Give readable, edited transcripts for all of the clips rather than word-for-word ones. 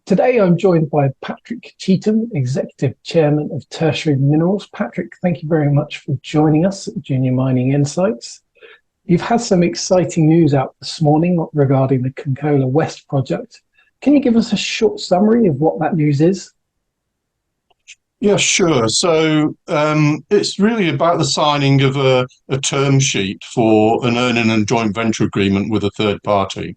Today, I'm joined by Patrick Cheetham, Executive Chairman of Tertiary Minerals. Patrick, thank you very much for joining us at Junior Mining Insights. You've had some exciting news out this morning regarding the Konkola West project. Can you give us a short summary of what that news is? Yeah, sure. So it's really about the signing of a term sheet for an earning and joint venture agreement with a third party.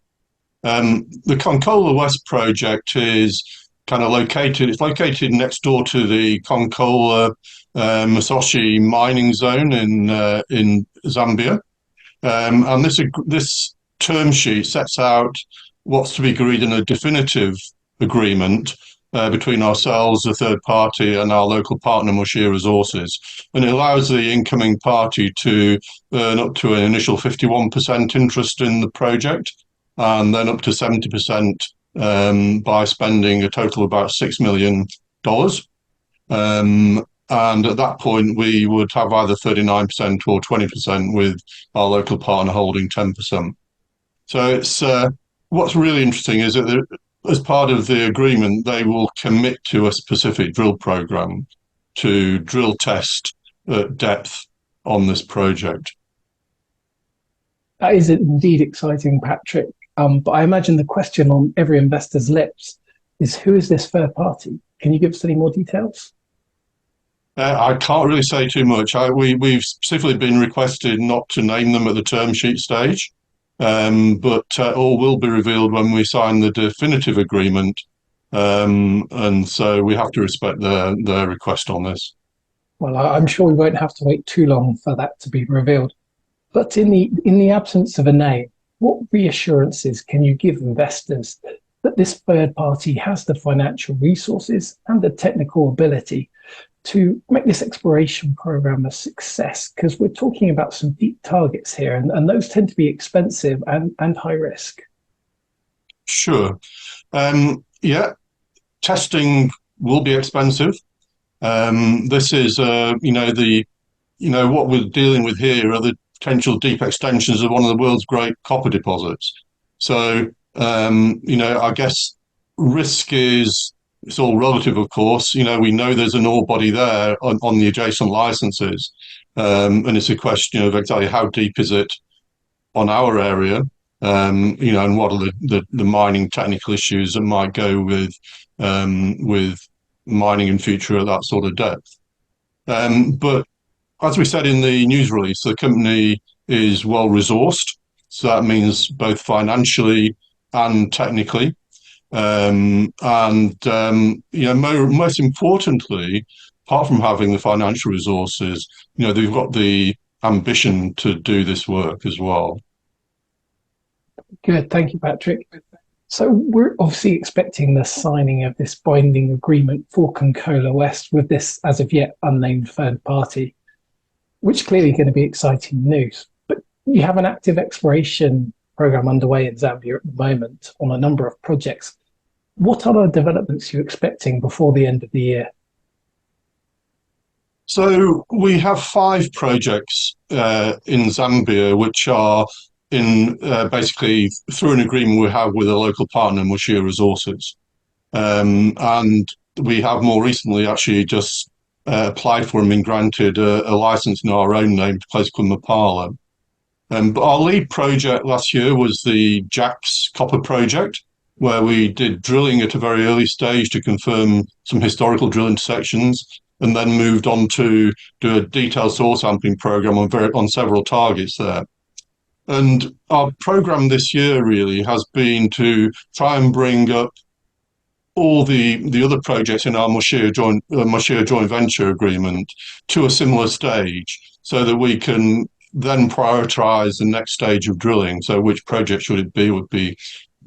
The Konkola West project is it's located next door to the Konkola Masochi mining zone in Zambia. And this term sheet sets out what's to be agreed in a definitive agreement between ourselves, the third party, and our local partner, Mushia Resources. And it allows the incoming party to earn up to an initial 51% interest in the project, and then up to 70% by spending a total of about $6 million. And at that point, we would have either 39% or 20%, with our local partner holding 10%. So it's what's really interesting is that as part of the agreement, they will commit to a specific drill program to drill test at depth on this project. That is indeed exciting, Patrick. But I imagine the question on every investor's lips is, who is this third party? Can you give us any more details? I can't really say too much. We've specifically been requested not to name them at the term sheet stage, but all will be revealed when we sign the definitive agreement. And so we have to respect their request on this. Well, I'm sure we won't have to wait too long for that to be revealed. But in the absence of a name, what reassurances can you give investors that this third party has the financial resources and the technical ability to make this exploration program a success? Because we're talking about some deep targets here, and those tend to be expensive and high risk. Sure. Yeah, testing will be expensive. This is, what we're dealing with here are the potential deep extensions of one of the world's great copper deposits. So, I guess risk is, it's all relative, of course. We know there's an ore body there on the adjacent licenses. And it's a question of exactly how deep is it on our area, and what are the mining technical issues that might go with mining in future at that sort of depth. But as we said in the news release, the company is well resourced. So that means both financially and technically. Most importantly, apart from having the financial resources, they've got the ambition to do this work as well. Good, thank you, Patrick. So we're obviously expecting the signing of this binding agreement for Konkola West with this as of yet unnamed third party, which clearly going to be exciting news. But you have an active exploration program underway in Zambia at the moment on a number of projects. What other developments are you expecting before the end of the year? So we have 5 projects in Zambia, which are in basically through an agreement we have with a local partner, Mushia Resources. And we have more recently actually just applied for and been granted a license in our own name to a place called Mapala. But our lead project last year was the Jack's Copper Project, where we did drilling at a very early stage to confirm some historical drill intersections, and then moved on to do a detailed soil sampling program on several targets there. And our program this year really has been to try and bring up all the other projects in our Mushia joint venture agreement to a similar stage, so that we can then prioritize the next stage of drilling. So which project should it be?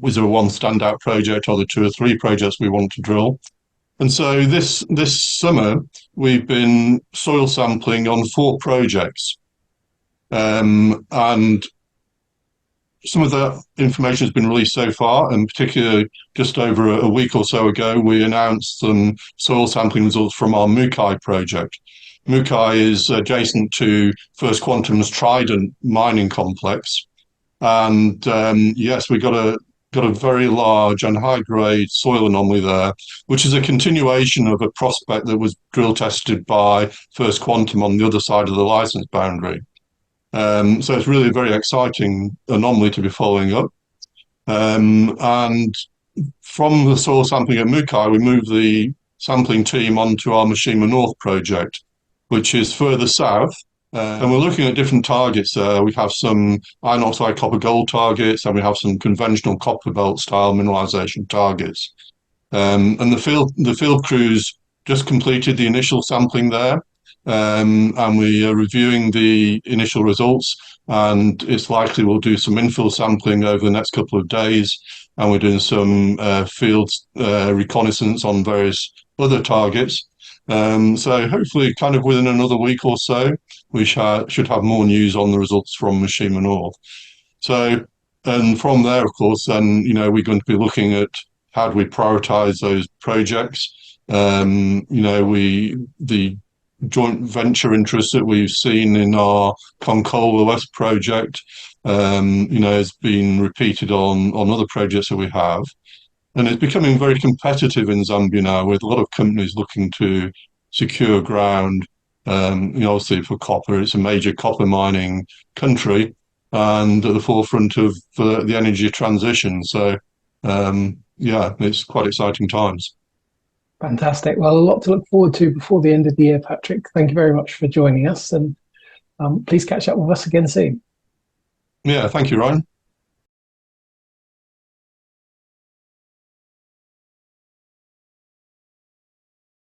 Was there one standout project, or the 2 or 3 projects we want to drill? And so this summer we've been soil sampling on 4 projects, and some of the information has been released so far, and particularly just over a week or so ago, we announced some soil sampling results from our Mukai project. Mukai is adjacent to First Quantum's Trident mining complex. And yes, we got got a very large and high-grade soil anomaly there, which is a continuation of a prospect that was drill tested by First Quantum on the other side of the license boundary. So it's really a very exciting anomaly to be following up. And from the soil sampling at Mukai, we moved the sampling team onto our Mishima North project, which is further south. And we're looking at different targets there. We have some iron oxide copper gold targets, and we have some conventional copper belt style mineralization targets. And the field crews just completed the initial sampling there. And we are reviewing the initial results, and it's likely we'll do some infill sampling over the next couple of days, and we're doing some field reconnaissance on various other targets. So hopefully kind of within another week or so, we should have more news on the results from Mishima North. So, and from there, of course, then, we're going to be looking at how do we prioritize those projects. The joint venture interest that we've seen in our Konkola West project, has been repeated on other projects that we have. And it's becoming very competitive in Zambia now, with a lot of companies looking to secure ground. Obviously for copper, it's a major copper mining country and at the forefront of the energy transition. So, it's quite exciting times. Fantastic. Well, a lot to look forward to before the end of the year, Patrick. Thank you very much for joining us, and please catch up with us again soon. Yeah, thank you, Ryan.